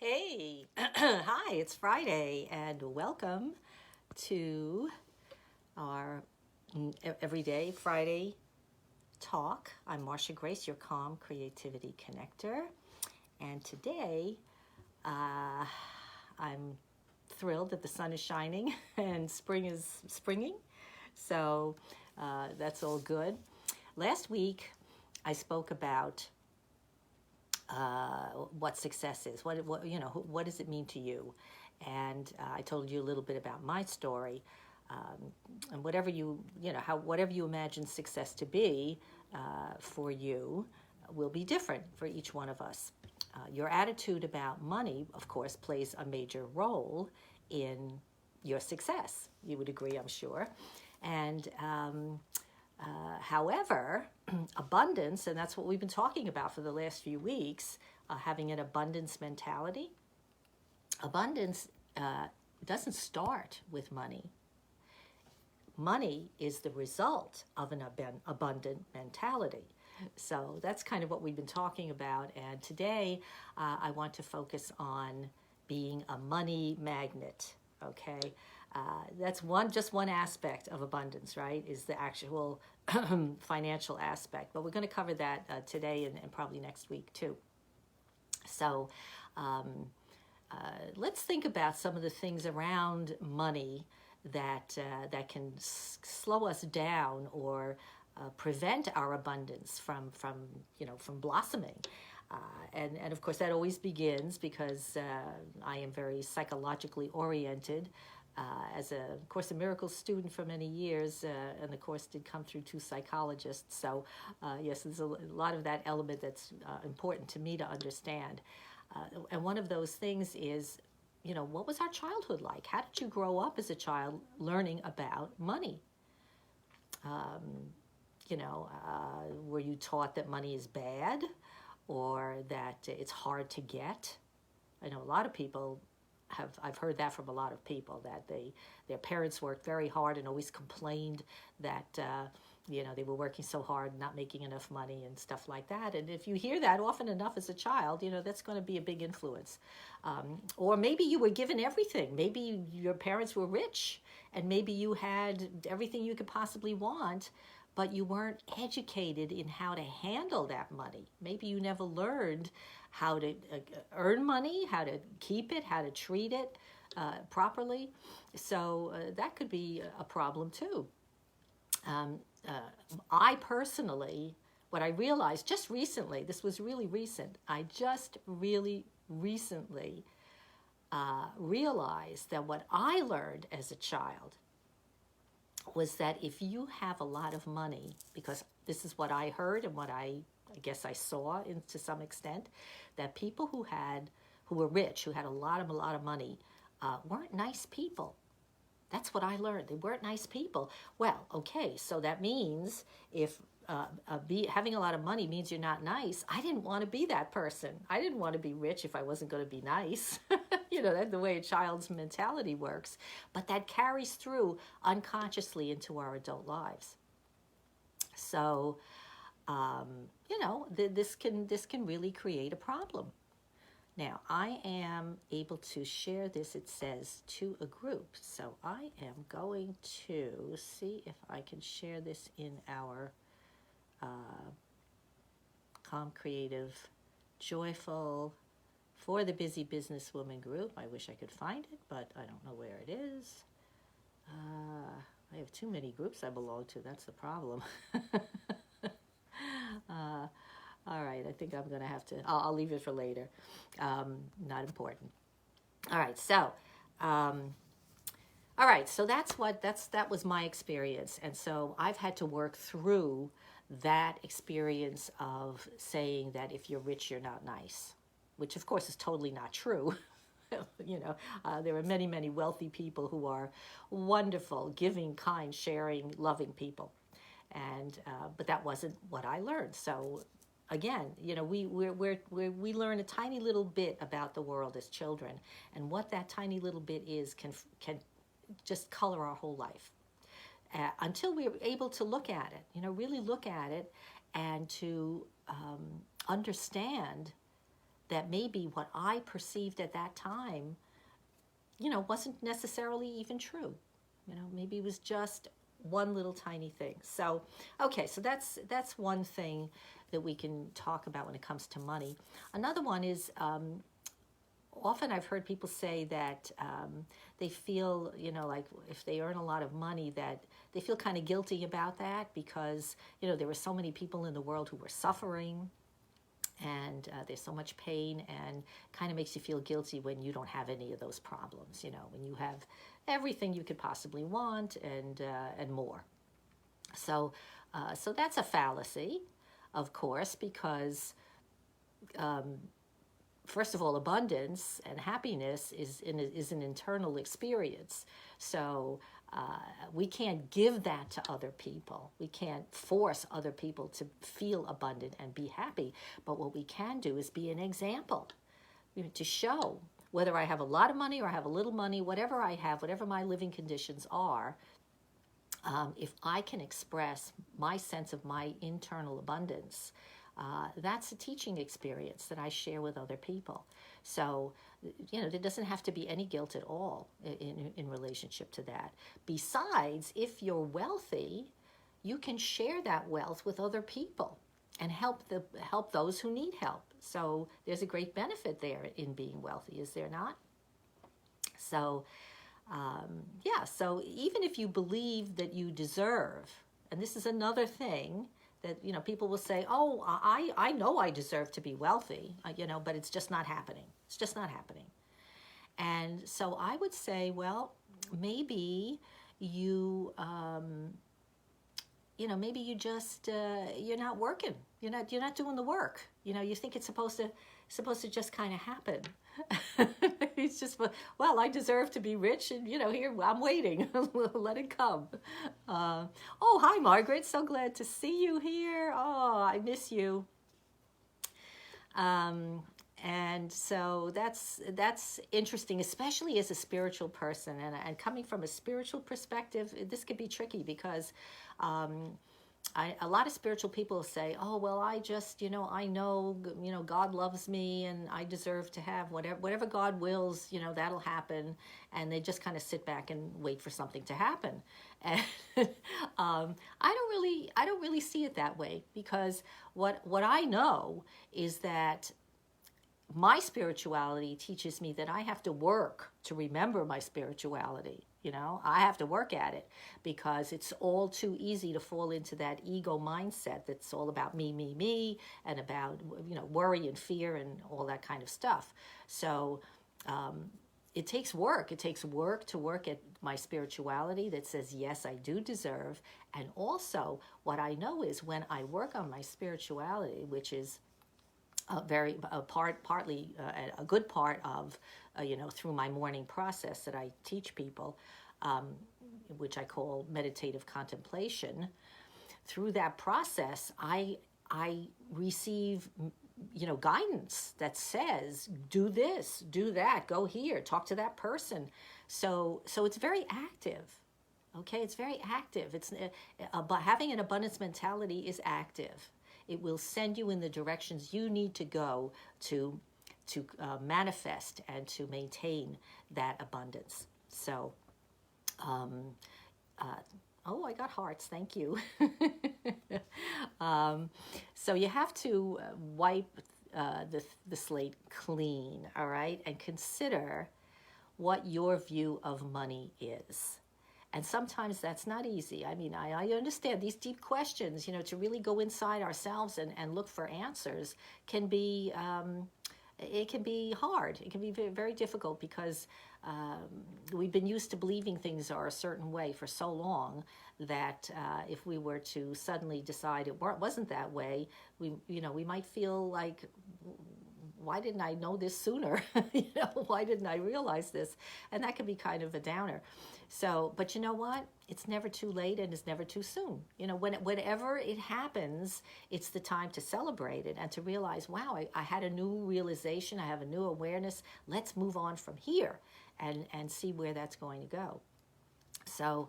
Hey, hi, it's Friday, and welcome to our everyday Friday talk. I'm Marcia Grace, your calm creativity connector, and today I'm thrilled that the sun is shining and spring is springing, so that's all good. Last week, I spoke about what success is. What does it mean to you? And I told you a little bit about my story. And whatever you imagine success to be for you will be different for each one of us. Your attitude about money, of course, plays a major role in your success. You would agree, I'm sure. And however, abundance, and that's what we've been talking about for the last few weeks, having an abundance mentality. Abundance doesn't start with money. Money is the result of an abundant mentality. So that's kind of what we've been talking about. And today I want to focus on being a money magnet. Okay, that's just one aspect of abundance, right? Is the actual financial aspect. But we're going to cover that today and probably next week too. So let's think about some of the things around money that can slow us down or prevent our abundance from blossoming. And of course that always begins because I am very psychologically oriented. As a Course in Miracles student for many years, and the course did come through two psychologists. So yes, there's a lot of that element that's important to me to understand. And one of those things is, what was our childhood like? How did you grow up as a child learning about money? Were you taught that money is bad or that it's hard to get? I know a lot of people I've heard that from a lot of people, that their parents worked very hard and always complained that they were working so hard, not making enough money and stuff like that. And if you hear that often enough as a child, that's going to be a big influence. Or maybe you were given everything. Maybe your parents were rich and maybe you had everything you could possibly want, but you weren't educated in how to handle that money. Maybe you never learned how to earn money, how to keep it, how to treat it properly. So that could be a problem too. I personally, what I realized just recently, this was really recent, I just really recently realized that what I learned as a child was that if you have a lot of money, because this is what I heard and what I guess I saw to some extent, that people who were rich, who had a lot of money, weren't nice people. That's what I learned. They weren't nice people. Well, okay, so that means if having a lot of money means you're not nice, I didn't want to be that person. I didn't want to be rich if I wasn't going to be nice. That's the way a child's mentality works. But that carries through unconsciously into our adult lives. So, this can really create a problem. Now, I am able to share this, it says, to a group. So I am going to see if I can share this in our Calm Creative Joyful for the Busy Businesswoman group. I wish I could find it, but I don't know where it is. I have too many groups I belong to. That's the problem. All right, I think I'm going to have to, I'll leave it for later. Not important. All right, so that was my experience. And so I've had to work through that experience of saying that if you're rich, you're not nice, which of course is totally not true. There are many, many wealthy people who are wonderful, giving, kind, sharing, loving people. And but that wasn't what I learned. So again, we learn a tiny little bit about the world as children, and what that tiny little bit is can just color our whole life until we're able to look at it. Really look at it, and to understand that maybe what I perceived at that time, wasn't necessarily even true. Maybe it was just one little tiny thing. So, okay, so that's one thing that we can talk about when it comes to money. Another one is, often I've heard people say that they feel, like if they earn a lot of money, that they feel kind of guilty about that because, there were so many people in the world who were suffering, and there's so much pain, and kind of makes you feel guilty when you don't have any of those problems, when you have everything you could possibly want and more. So that's a fallacy, of course, because first of all, abundance and happiness is an internal experience. So we can't give that to other people. We can't force other people to feel abundant and be happy. But what we can do is be an example, to show whether I have a lot of money or I have a little money, whatever I have, whatever my living conditions are, if I can express my sense of my internal abundance, that's a teaching experience that I share with other people. So, there doesn't have to be any guilt at all in relationship to that. Besides, if you're wealthy, you can share that wealth with other people and help those who need help. So there's a great benefit there in being wealthy, is there not? So, so even if you believe that you deserve, and this is another thing that, people will say, oh, I know I deserve to be wealthy, but it's just not happening. It's just not happening. And so I would say, well, maybe you, maybe you just, you're not working. You're not doing the work. You think it's supposed to just kind of happen. It's just, well, I deserve to be rich, and here I'm waiting. Let it come. Oh, hi, Margaret. So glad to see you here. Oh, I miss you. And so that's interesting, especially as a spiritual person, and coming from a spiritual perspective, this could be tricky because a lot of spiritual people say, oh, well, I just, I know, God loves me and I deserve to have whatever God wills, that'll happen. And they just kind of sit back and wait for something to happen. And I don't really see it that way, because what I know is that my spirituality teaches me that I have to work to remember my spirituality. I have to work at it, because it's all too easy to fall into that ego mindset that's all about me, and about, worry and fear and all that kind of stuff. So it takes work. It takes work to work at my spirituality that says, yes, I do deserve. And also what I know is when I work on my spirituality, which is partly a good part of, through my morning process that I teach people, which I call meditative contemplation. Through that process, I receive, guidance that says, do this, do that, go here, talk to that person. So it's very active. Okay, it's very active. It's having an abundance mentality is active. It will send you in the directions you need to go to manifest and to maintain that abundance. So, oh, I got hearts. Thank you. So you have to wipe the slate clean, all right, and consider what your view of money is. And sometimes that's not easy. I mean, I understand these deep questions, to really go inside ourselves and look for answers can be, it can be hard. It can be very, very difficult, because we've been used to believing things are a certain way for so long that if we were to suddenly decide it wasn't that way, we might feel like, why didn't I know this sooner? Why didn't I realize this? And that can be kind of a downer. So, but you know what? It's never too late, and it's never too soon. Whenever it happens, it's the time to celebrate it and to realize, wow, I had a new realization. I have a new awareness. Let's move on from here and see where that's going to go. So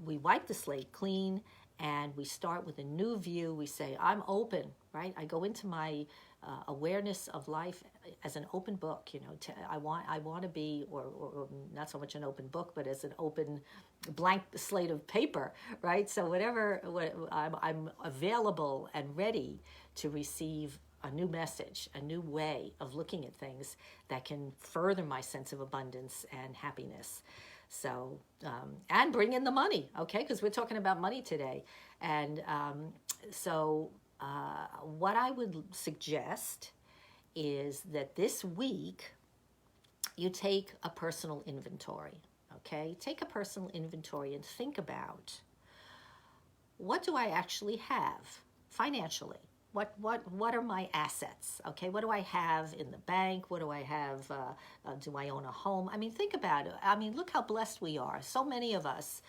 we wipe the slate clean, and we start with a new view. We say, I'm open, right? I go into my awareness of life as an open book. I want to be, or not so much an open book, but as an open blank slate of paper, right? So I'm available and ready to receive a new message, a new way of looking at things that can further my sense of abundance and happiness. So, and bring in the money, okay? Because we're talking about money today. And so, what I would suggest is that this week you take a personal inventory, okay? Take a personal inventory and think about, what do I actually have financially? What are my assets? Okay, what do I have in the bank? What do I have? Do I own a home? I mean, think about it. I mean, look how blessed we are. So many of us,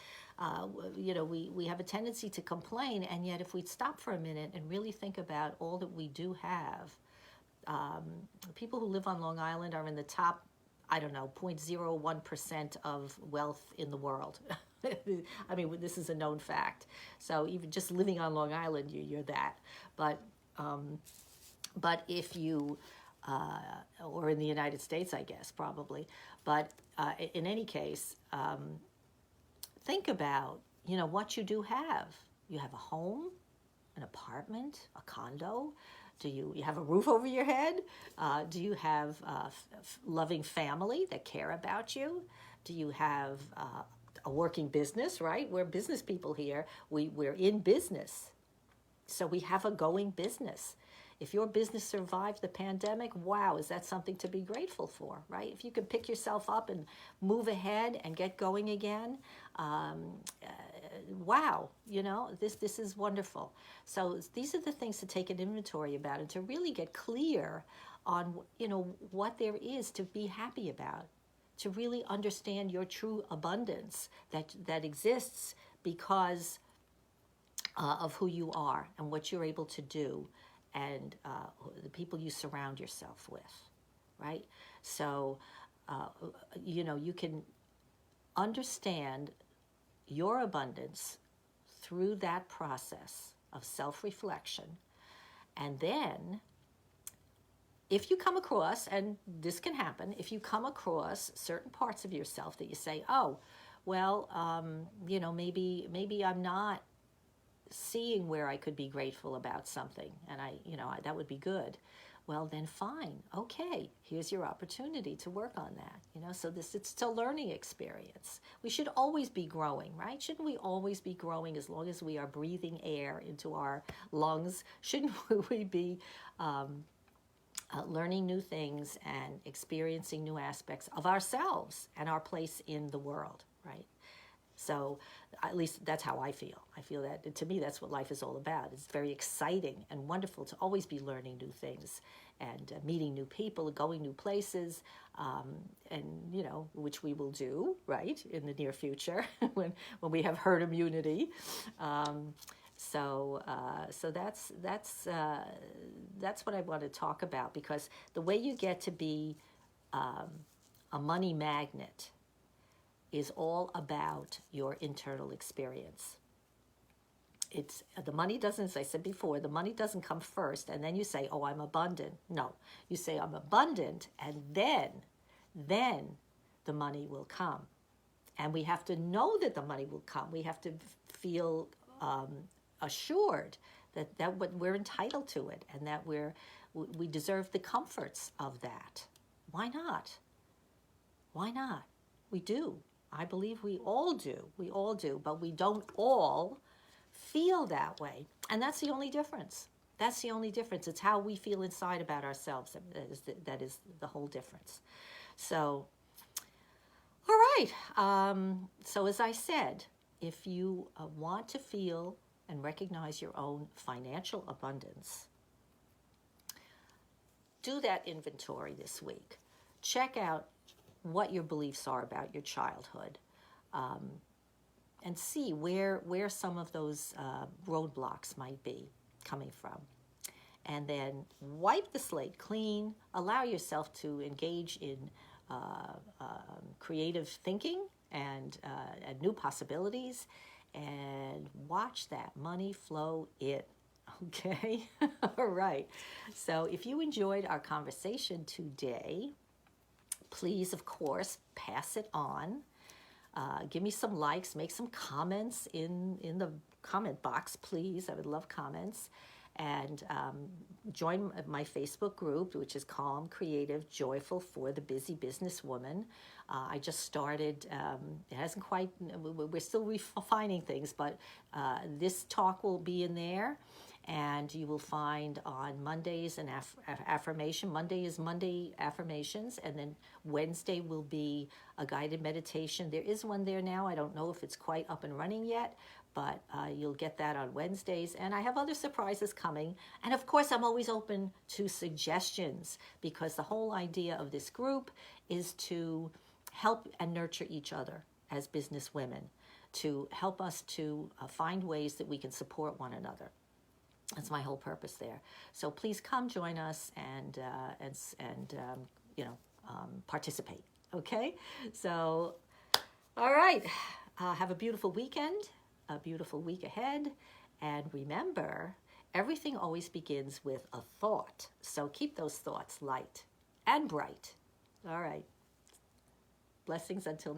we have a tendency to complain, and yet if we stop for a minute and really think about all that we do have, people who live on Long Island are in the top, I don't know, 0.01% of wealth in the world. I mean, this is a known fact. So even just living on Long Island, you're that. But if you, or in the United States, I guess, probably. But in any case, think about, what you do have. You have a home, an apartment, a condo. Do you have a roof over your head? Do you have loving family that care about you? Do you have a working business, right? We're business people here. We're in business. So we have a going business. If your business survived the pandemic, wow, is that something to be grateful for, right? If you can pick yourself up and move ahead and get going again, wow, this is wonderful. So these are the things to take an inventory about and to really get clear on, what there is to be happy about, to really understand your true abundance that exists because of who you are and what you're able to do and the people you surround yourself with, right? So, you can understand your abundance through that process of self-reflection. And then, if you come across, and this can happen, if you come across certain parts of yourself that you say, oh, well, maybe I'm not seeing where I could be grateful about something, and that would be good. Well, then fine. Okay, here's your opportunity to work on that. So it's a learning experience. We should always be growing, right? Shouldn't we always be growing as long as we are breathing air into our lungs? Shouldn't we be learning new things and experiencing new aspects of ourselves and our place in the world, right? So at least that's how I feel. I feel that, to me, that's what life is all about. It's very exciting and wonderful to always be learning new things and meeting new people, going new places, and, which we will do, right, in the near future when we have herd immunity. So that's what I want to talk about, because the way you get to be a money magnet is all about your internal experience. It's the money doesn't, as I said before, the money doesn't come first and then you say, oh, I'm abundant. No, you say I'm abundant, and then the money will come. And we have to know that the money will come. We have to feel assured that we're entitled to it, and that we deserve the comforts of that. Why not? Why not? We do. I believe we all do. We all do, but we don't all feel that way. And that's the only difference. That's the only difference. It's how we feel inside about ourselves. That is the whole difference. So, all right. So as I said, if you want to feel and recognize your own financial abundance, do that inventory this week. Check out what your beliefs are about your childhood, and see where some of those roadblocks might be coming from. And then wipe the slate clean, allow yourself to engage in creative thinking and new possibilities, and watch that money flow in. Okay, all right. So if you enjoyed our conversation today, please, of course, pass it on. Give me some likes, make some comments in the comment box, please. I would love comments. And join my Facebook group, which is Calm, Creative, Joyful for the Busy Businesswoman. I just started, it hasn't quite, we're still refining things, but this talk will be in there. And you will find on Mondays an affirmation. Monday is Monday affirmations, and then Wednesday will be a guided meditation. There is one there now. I don't know if it's quite up and running yet, but you'll get that on Wednesdays. And I have other surprises coming. And of course, I'm always open to suggestions, because the whole idea of this group is to help and nurture each other as business women, to help us to find ways that we can support one another. That's my whole purpose there. So please come join us and participate. Okay. So, all right. Have a beautiful weekend, a beautiful week ahead, and remember, everything always begins with a thought. So keep those thoughts light and bright. All right. Blessings until next.